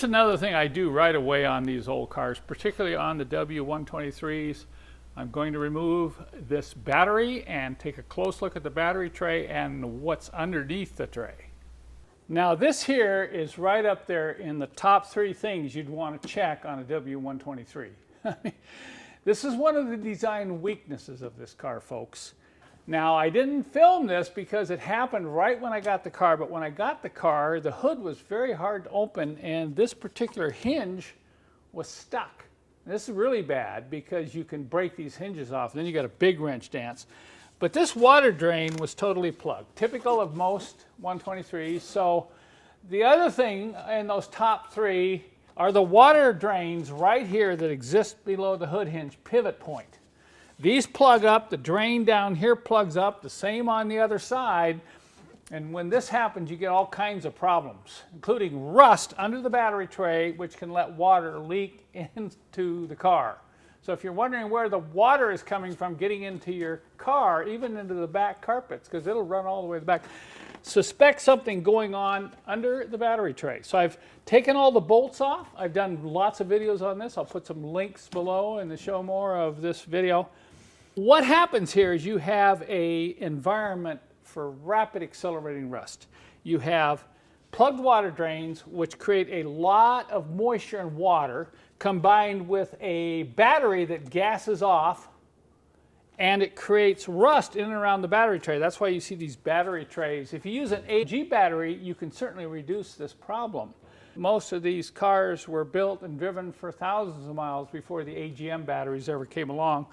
Another thing I do right away on these old cars, particularly on the W123s, I'm going to remove this battery and take a close look at the battery tray and what's underneath the tray. Now this here is right up there in the top 3 things you'd want to check on a W123. This is one of the design weaknesses of this car, folks. Now I didn't film this because it happened right when I got the car, but when I got the car, the hood was very hard to open and this particular hinge was stuck. This is really bad because you can break these hinges off, then you got a big wrench dance. But this water drain was totally plugged, typical of most 123s. So the other thing in those top 3 are the water drains right here that exist below the hood hinge pivot point. These plug up, the drain down here plugs up, the same on the other side. And when this happens, you get all kinds of problems, including rust under the battery tray, which can let water leak into the car. So if you're wondering where the water is coming from getting into your car, even into the back carpets, because it'll run all the way to the back, suspect something going on under the battery tray. So I've taken all the bolts off. I've done lots of videos on this. I'll put some links below and to show more of this video. What happens here is you have an environment for rapid accelerating rust. You have plugged water drains, which create a lot of moisture and water, combined with a battery that gases off, and it creates rust in and around the battery tray. That's why you see these battery trays. If you use an AG battery, you can certainly reduce this problem. Most of these cars were built and driven for thousands of miles before the AGM batteries ever came along.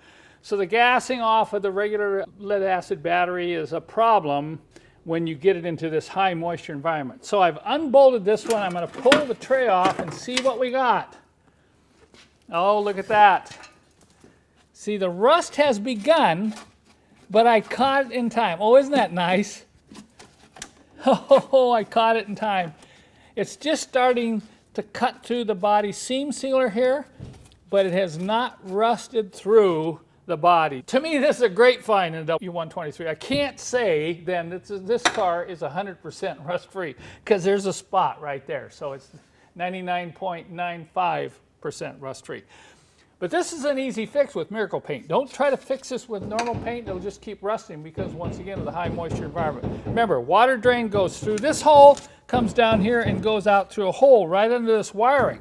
So the gassing off of the regular lead acid battery is a problem when you get it into this high moisture environment. So I've unbolted this one. I'm going to pull the tray off and see what we got. Oh, look at that. See, the rust has begun, but I caught it in time. Oh, isn't that nice? Oh, I caught it in time. It's just starting to cut through the body seam sealer here, but it has not rusted through the body. To me, this is a great find in a W123. I can't say then that this car is 100% rust-free because there's a spot right there. So it's 99.95% rust-free. But this is an easy fix with miracle paint. Don't try to fix this with normal paint. It'll just keep rusting because, once again, of the high moisture environment. Remember, water drain goes through this hole, comes down here, and goes out through a hole right under this wiring.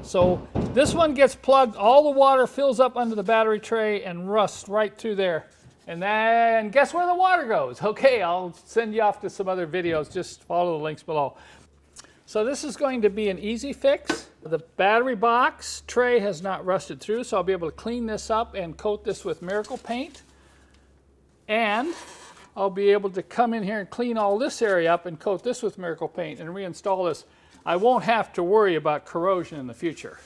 So this one gets plugged, all the water fills up under the battery tray and rusts right through there. And then guess where the water goes? Okay, I'll send you off to some other videos. Just follow the links below. So this is going to be an easy fix. The battery box tray has not rusted through, so I'll be able to clean this up and coat this with miracle paint. And I'll be able to come in here and clean all this area up and coat this with miracle paint and reinstall this. I won't have to worry about corrosion in the future.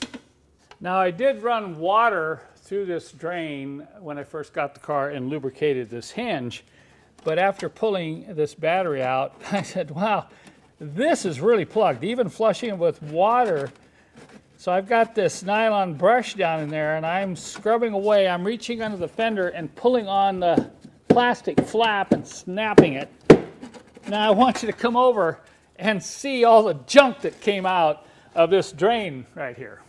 Now I did run water through this drain when I first got the car and lubricated this hinge, but after pulling this battery out, I said, wow, this is really plugged, even flushing it with water. So I've got this nylon brush down in there and I'm scrubbing away. I'm reaching under the fender and pulling on the plastic flap and snapping it. Now I want you to come over and see all the junk that came out of this drain right here.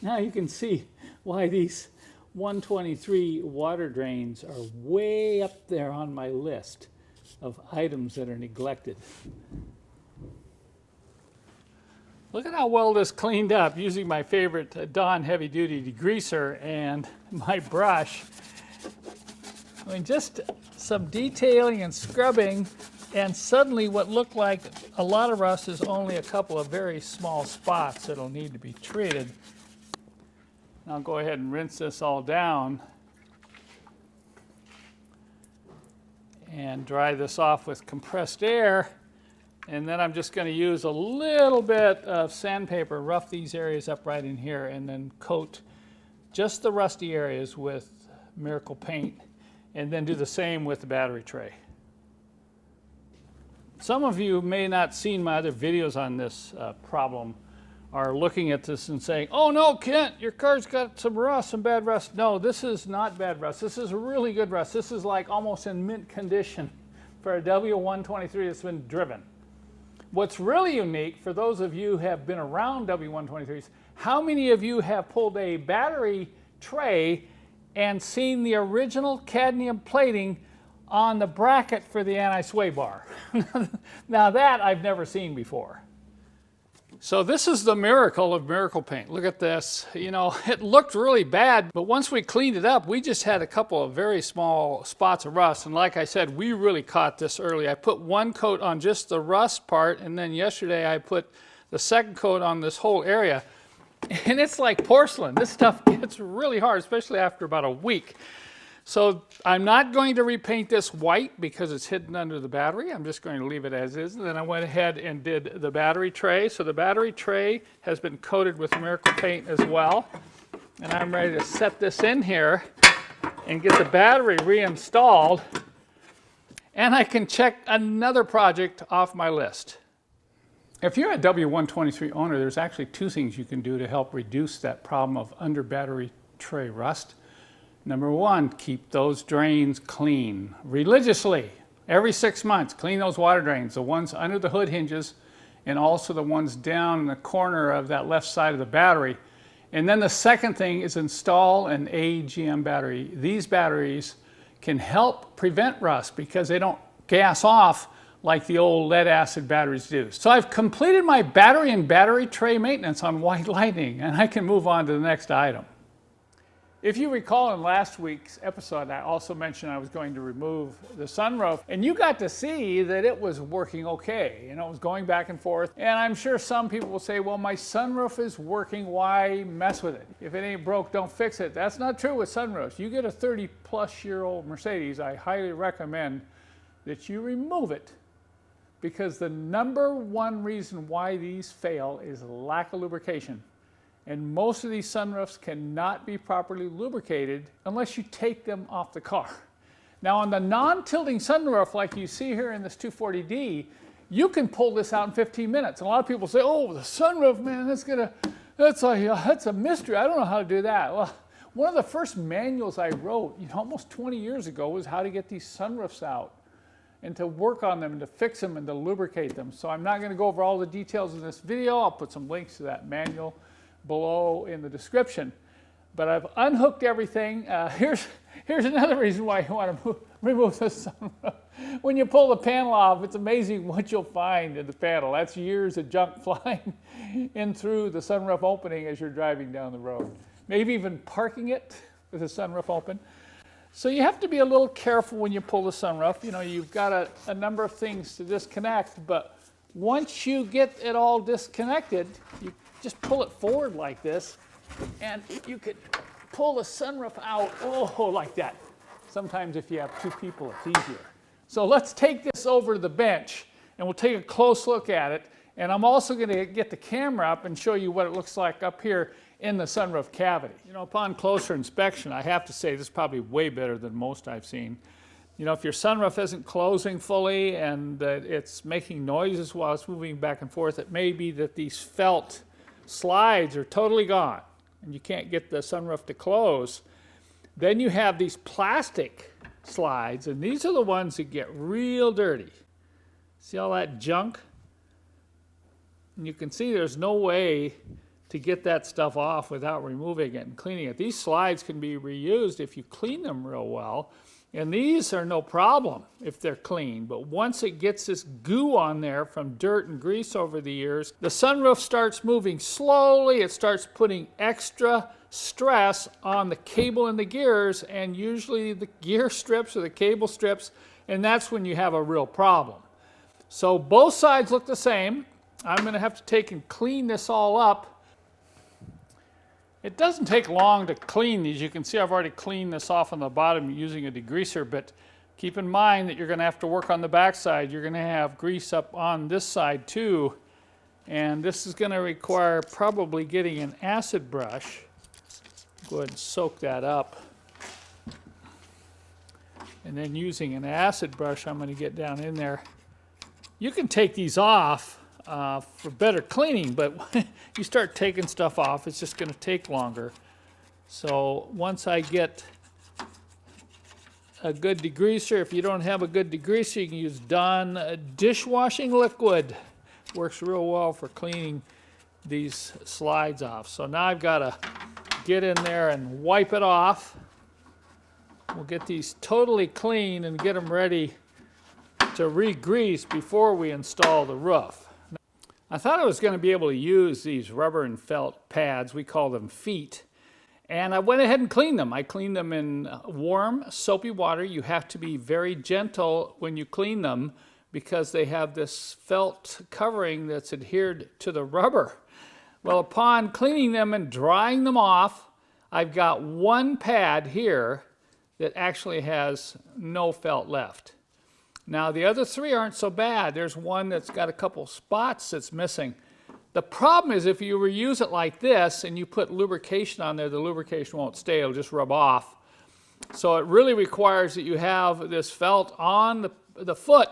Now you can see why these 123 water drains are way up there on my list of items that are neglected. Look at how well this cleaned up using my favorite Dawn heavy duty degreaser and my brush. I mean, just some detailing and scrubbing, and suddenly what looked like a lot of rust is only a couple of very small spots that'll need to be treated. I'll go ahead and rinse this all down and dry this off with compressed air. And then I'm just going to use a little bit of sandpaper, rough these areas up right in here, and then coat just the rusty areas with miracle paint, and then do the same with the battery tray. Some of you may not seen my other videos on this problem, are looking at this and saying, oh no, Kent, your car's got some rust, some bad rust. No, this is not bad rust. This is really good rust. This is like almost in mint condition for a W123 that's been driven. What's really unique, for those of you who have been around W123s, how many of you have pulled a battery tray and seen the original cadmium plating on the bracket for the anti-sway bar? Now that I've never seen before. So this is the miracle of miracle paint. Look at this. You know, it looked really bad, but once we cleaned it up, we just had a couple of very small spots of rust. And like I said, we really caught this early. I put one coat on just the rust part, and then yesterday I put the second coat on this whole area. And it's like porcelain. This stuff gets really hard, especially after about a week. So I'm not going to repaint this white because it's hidden under the battery. I'm just going to leave it as is. And then I went ahead and did the battery tray. So the battery tray has been coated with miracle paint as well. And I'm ready to set this in here and get the battery reinstalled. And I can check another project off my list. If you're a W123 owner, there's actually two things you can do to help reduce that problem of under battery tray rust. Number one, keep those drains clean religiously. Every 6 months, clean those water drains, the ones under the hood hinges and also the ones down in the corner of that left side of the battery. And then the second thing is install an AGM battery. These batteries can help prevent rust because they don't gas off like the old lead acid batteries do. So I've completed my battery and battery tray maintenance on White Lightning, and I can move on to the next item. If you recall in last week's episode, I also mentioned I was going to remove the sunroof, and you got to see that it was working okay. You know, it was going back and forth, and I'm sure some people will say, well, my sunroof is working, why mess with it? If it ain't broke, don't fix it. That's not true with sunroofs. You get a 30-plus-year-old Mercedes, I highly recommend that you remove it, because the number one reason why these fail is lack of lubrication. And most of these sunroofs cannot be properly lubricated unless you take them off the car. Now on the non-tilting sunroof, like you see here in this 240D, you can pull this out in 15 minutes. And a lot of people say, oh, the sunroof, man, that's a mystery. I don't know how to do that. Well, one of the first manuals I wrote, almost 20 years ago, was how to get these sunroofs out and to work on them and to fix them and to lubricate them. So I'm not going to go over all the details in this video. I'll put some links to that manual below in the description. But I've unhooked everything. Here's another reason why you want to remove the sunroof. When you pull the panel off, it's amazing what you'll find in the panel. That's years of junk flying in through the sunroof opening as you're driving down the road. Maybe even parking it with the sunroof open. So you have to be a little careful when you pull the sunroof. You know, you've got a number of things to disconnect, but once you get it all disconnected, you just pull it forward like this, and you could pull the sunroof out, like that. Sometimes if you have two people, it's easier. So let's take this over to the bench, and we'll take a close look at it. And I'm also going to get the camera up and show you what it looks like up here in the sunroof cavity. You know, upon closer inspection, I have to say this is probably way better than most I've seen. You know, if your sunroof isn't closing fully and it's making noises while it's moving back and forth, it may be that these felt slides are totally gone and you can't get the sunroof to close. Then you have these plastic slides, and these are the ones that get real dirty. See all that junk? And you can see there's no way to get that stuff off without removing it and cleaning it. These slides can be reused if you clean them real well. And these are no problem if they're clean, but once it gets this goo on there from dirt and grease over the years, the sunroof starts moving slowly. It starts putting extra stress on the cable and the gears, and usually the gear strips or the cable strips, and that's when you have a real problem. So both sides look the same. I'm going to have to take and clean this all up. It doesn't take long to clean these. You can see I've already cleaned this off on the bottom using a degreaser, but keep in mind that you're going to have to work on the back side. You're going to have grease up on this side too, and this is going to require probably getting an acid brush. Go ahead and soak that up. And then using an acid brush, I'm going to get down in there. You can take these off for better cleaning, but when you start taking stuff off, it's just going to take longer. So once I get a good degreaser, if you don't have a good degreaser, you can use Dawn dishwashing liquid. works real well for cleaning these slides off. So now I've got to get in there and wipe it off. We'll get these totally clean and get them ready to re-grease before we install the roof. I thought I was going to be able to use these rubber and felt pads, we call them feet, and I went ahead and cleaned them. I cleaned them in warm, soapy water. You have to be very gentle when you clean them because they have this felt covering that's adhered to the rubber. Well, upon cleaning them and drying them off, I've got one pad here that actually has no felt left. Now, the other three aren't so bad. There's one that's got a couple spots that's missing. The problem is if you reuse it like this and you put lubrication on there, the lubrication won't stay. It'll just rub off. So it really requires that you have this felt on the foot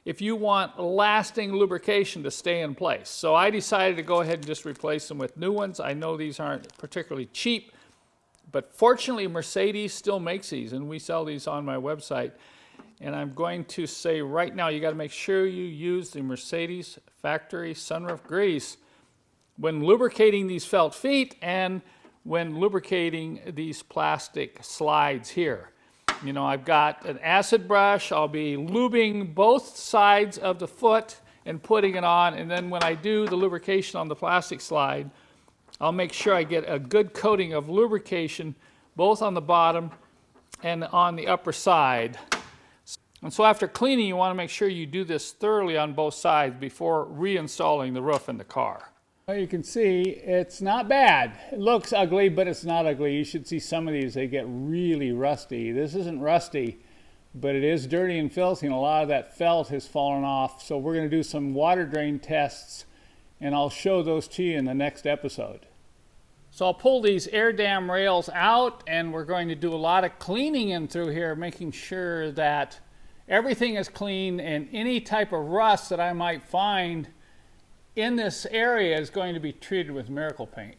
if you want lasting lubrication to stay in place. So I decided to go ahead and just replace them with new ones. I know these aren't particularly cheap, but fortunately Mercedes still makes these, and we sell these on my website. And I'm going to say right now, you got to make sure you use the Mercedes factory sunroof grease when lubricating these felt feet and when lubricating these plastic slides here. You know, I've got an acid brush. I'll be lubing both sides of the foot and putting it on. And then when I do the lubrication on the plastic slide, I'll make sure I get a good coating of lubrication both on the bottom and on the upper side. And so after cleaning, you want to make sure you do this thoroughly on both sides before reinstalling the roof in the car. Well, you can see it's not bad. It looks ugly, but it's not ugly. You should see some of these, they get really rusty. This isn't rusty, but it is dirty and filthy, and a lot of that felt has fallen off. So we're going to do some water drain tests, and I'll show those to you in the next episode. So I'll pull these air dam rails out, and we're going to do a lot of cleaning in through here, making sure that everything is clean, and any type of rust that I might find in this area is going to be treated with Miracle Paint.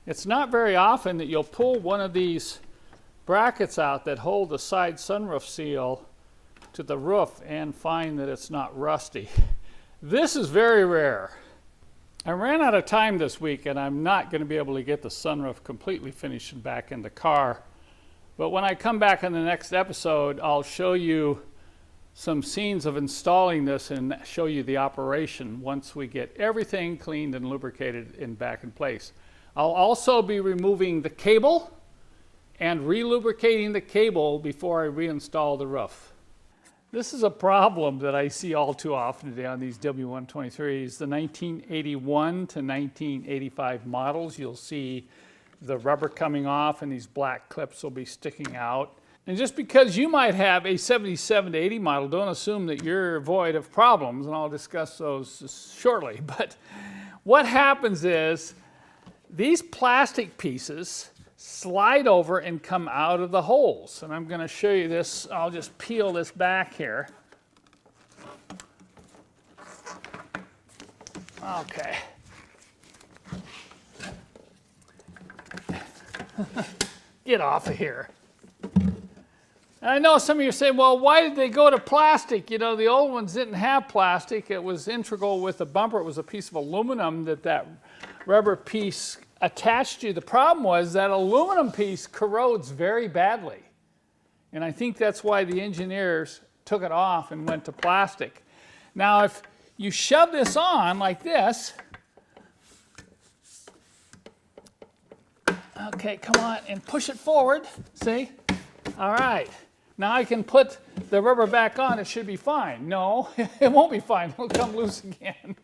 It's not very often that you'll pull one of these brackets out that hold the side sunroof seal to the roof and find that it's not rusty. This is very rare. I ran out of time this week, and I'm not going to be able to get the sunroof completely finished and back in the car. But when I come back in the next episode, I'll show you some scenes of installing this and show you the operation once we get everything cleaned and lubricated and back in place. I'll also be removing the cable and re-lubricating the cable before I reinstall the roof. This is a problem that I see all too often today on these W123s. The 1981 to 1985 models, you'll see the rubber coming off and these black clips will be sticking out. And just because you might have a 77 to 80 model, don't assume that you're void of problems, and I'll discuss those shortly. But what happens is these plastic pieces slide over and come out of the holes. And I'm going to show you this. I'll just peel this back here. Okay. Get off of here. And I know some of you are saying, well, why did they go to plastic? You know, the old ones didn't have plastic. It was integral with the bumper. It was a piece of aluminum that rubber piece attached to. The problem was that aluminum piece corrodes very badly. And I think that's why the engineers took it off and went to plastic. Now, if you shove this on like this, okay, come on, and push it forward, see? All right, now I can put the rubber back on, it should be fine. No, it won't be fine, it'll come loose again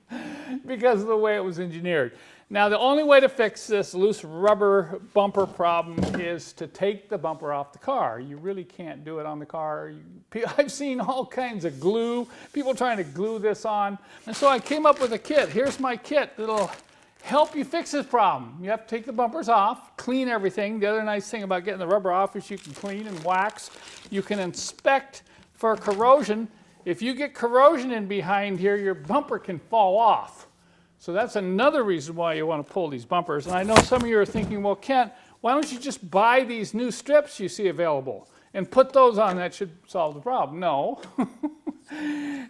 because of the way it was engineered. Now, the only way to fix this loose rubber bumper problem is to take the bumper off the car. You really can't do it on the car. I've seen all kinds of glue, people trying to glue this on. And so I came up with a kit. Here's my kit that'll help you fix this problem. You have to take the bumpers off, clean everything. The other nice thing about getting the rubber off is you can clean and wax. You can inspect for corrosion. If you get corrosion in behind here, your bumper can fall off. So that's another reason why you want to pull these bumpers. And I know some of you are thinking, well, Kent, why don't you just buy these new strips you see available and put those on? That should solve the problem. No.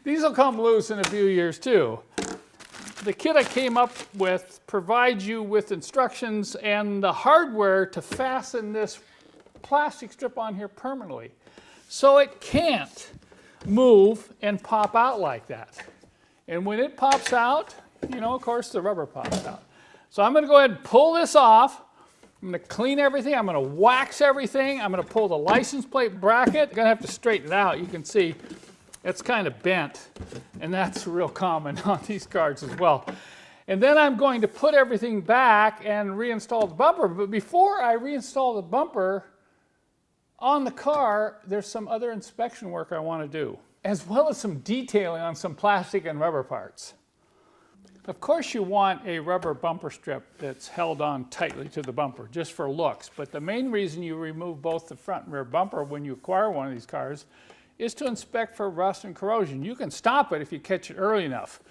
These will come loose in a few years too. The kit I came up with provides you with instructions and the hardware to fasten this plastic strip on here permanently. So it can't move and pop out like that. And when it pops out, you know, of course the rubber pops out. So I'm going to go ahead and pull this off. I'm going to clean everything. I'm going to wax everything. I'm going to pull the license plate bracket. I'm going to have to straighten it out. You can see it's kind of bent, and that's real common on these cars as well. And then I'm going to put everything back and reinstall the bumper. But before I reinstall the bumper on the car, there's some other inspection work I want to do, as well as some detailing on some plastic and rubber parts. Of course you want a rubber bumper strip that's held on tightly to the bumper, just for looks. But the main reason you remove both the front and rear bumper when you acquire one of these cars is to inspect for rust and corrosion. You can stop it if you catch it early enough.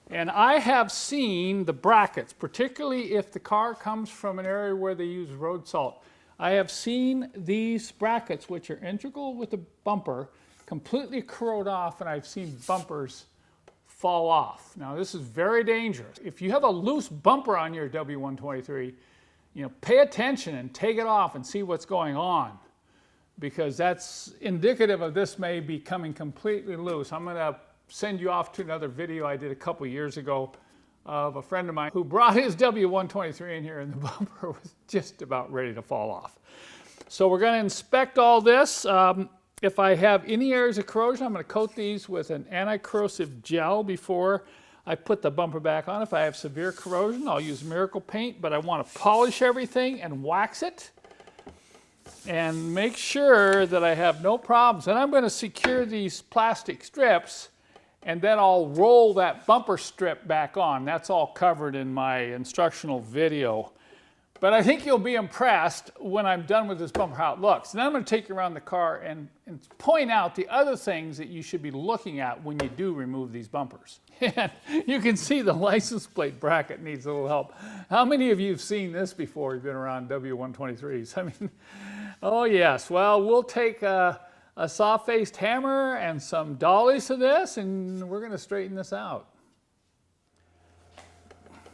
And I have seen the brackets, particularly if the car comes from an area where they use road salt. I have seen these brackets, which are integral with the bumper, completely corrode off, and I've seen bumpers fall off. Now this is very dangerous. If you have a loose bumper on your W123, you know, pay attention and take it off and see what's going on, because that's indicative of this may be coming completely loose. I'm going to send you off to another video I did a couple years ago of a friend of mine who brought his W123 in here and the bumper was just about ready to fall off. So we're going to inspect all this. If I have any areas of corrosion, I'm going to coat these with an anti-corrosive gel before I put the bumper back on. If I have severe corrosion, I'll use Miracle Paint, but I want to polish everything and wax it and make sure that I have no problems. And I'm going to secure these plastic strips, and then I'll roll that bumper strip back on. That's all covered in my instructional video. But I think you'll be impressed when I'm done with this bumper, how it looks. And then I'm going to take you around the car and point out the other things that you should be looking at when you do remove these bumpers. And you can see the license plate bracket needs a little help. How many of you have seen this before you've been around W123s? I mean, oh yes. Well, we'll take a soft-faced hammer and some dollies to this, and we're going to straighten this out.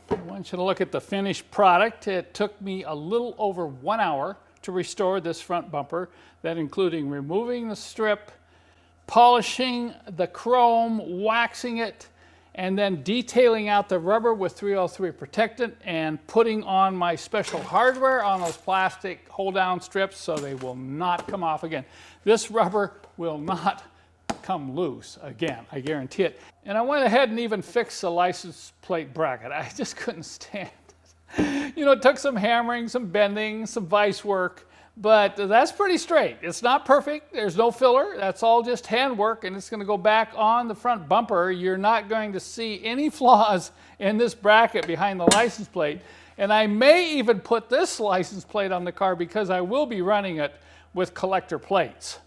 I want you to look at the finished product. It took me a little over 1 hour to restore this front bumper, that including removing the strip, polishing the chrome, waxing it, and then detailing out the rubber with 303 protectant and putting on my special hardware on those plastic hold-down strips so they will not come off again. This rubber will not come loose again, I guarantee it. And I went ahead and even fixed the license plate bracket. I just couldn't stand it. You know, it took some hammering, some bending, some vise work, but that's pretty straight. It's not perfect. There's no filler. That's all just handwork, and it's going to go back on the front bumper. You're not going to see any flaws in this bracket behind the license plate. And I may even put this license plate on the car because I will be running it with collector plates.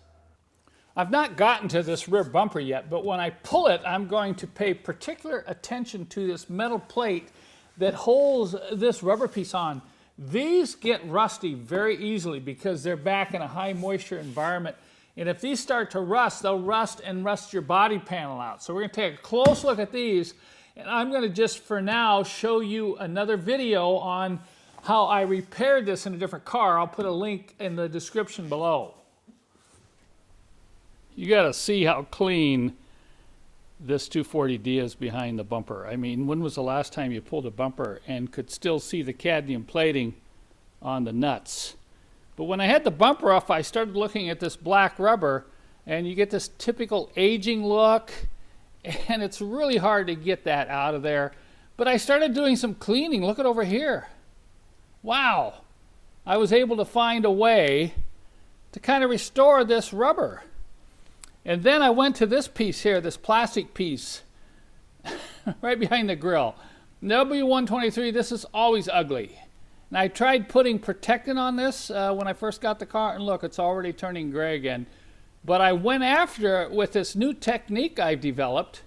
I've not gotten to this rear bumper yet, but when I pull it, I'm going to pay particular attention to this metal plate that holds this rubber piece on. These get rusty very easily because they're back in a high moisture environment. And if these start to rust, they'll rust and rust your body panel out. So we're going to take a close look at these. And I'm going to just for now show you another video on how I repaired this in a different car. I'll put a link in the description below. You got to see how clean this 240D is behind the bumper. I mean, when was the last time you pulled a bumper and could still see the cadmium plating on the nuts? But when I had the bumper off, I started looking at this black rubber, and you get this typical aging look, and it's really hard to get that out of there. But I started doing some cleaning. Look at over here. Wow. I was able to find a way to kind of restore this rubber. And then I went to this piece here, this plastic piece, right behind the grill. W123, this is always ugly. And I tried putting protectant on this when I first got the car, and look, it's already turning gray again. But I went after it with this new technique I've developed,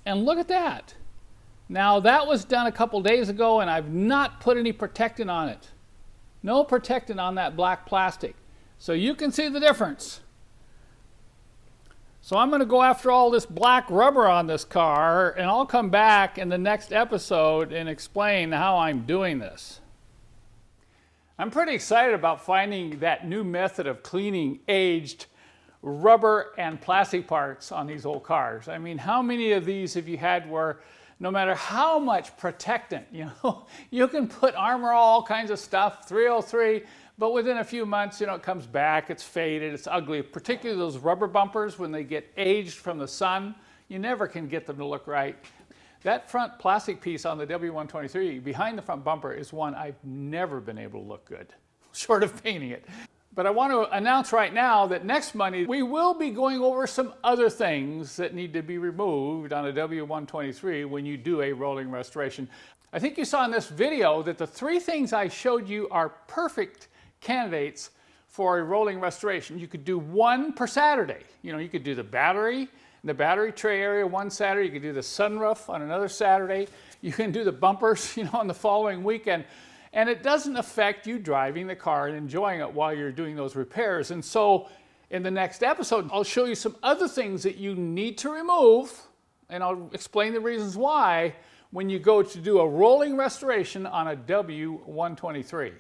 and look at that. Now, that was done a couple days ago, and I've not put any protectant on it. No protectant on that black plastic. So you can see the difference. So I'm going to go after all this black rubber on this car, and I'll come back in the next episode and explain how I'm doing this. I'm pretty excited about finding that new method of cleaning aged rubber and plastic parts on these old cars. I mean, how many of these have you had where no matter how much protectant, you can put Armor all kinds of stuff, 303, but within a few months, it comes back, it's faded, it's ugly, particularly those rubber bumpers when they get aged from the sun. You never can get them to look right. That front plastic piece on the W123 behind the front bumper is one I've never been able to look good, short of painting it. But I want to announce right now that next Monday we will be going over some other things that need to be removed on a W123 when you do a rolling restoration. I think you saw in this video that the 3 things I showed you are perfect candidates for a rolling restoration. You could do 1 per Saturday. You could do the battery, the battery tray area one Saturday. You could do the sunroof on another Saturday. You can do the bumpers, on the following weekend. And it doesn't affect you driving the car and enjoying it while you're doing those repairs. And so in the next episode, I'll show you some other things that you need to remove, and I'll explain the reasons why when you go to do a rolling restoration on a W123.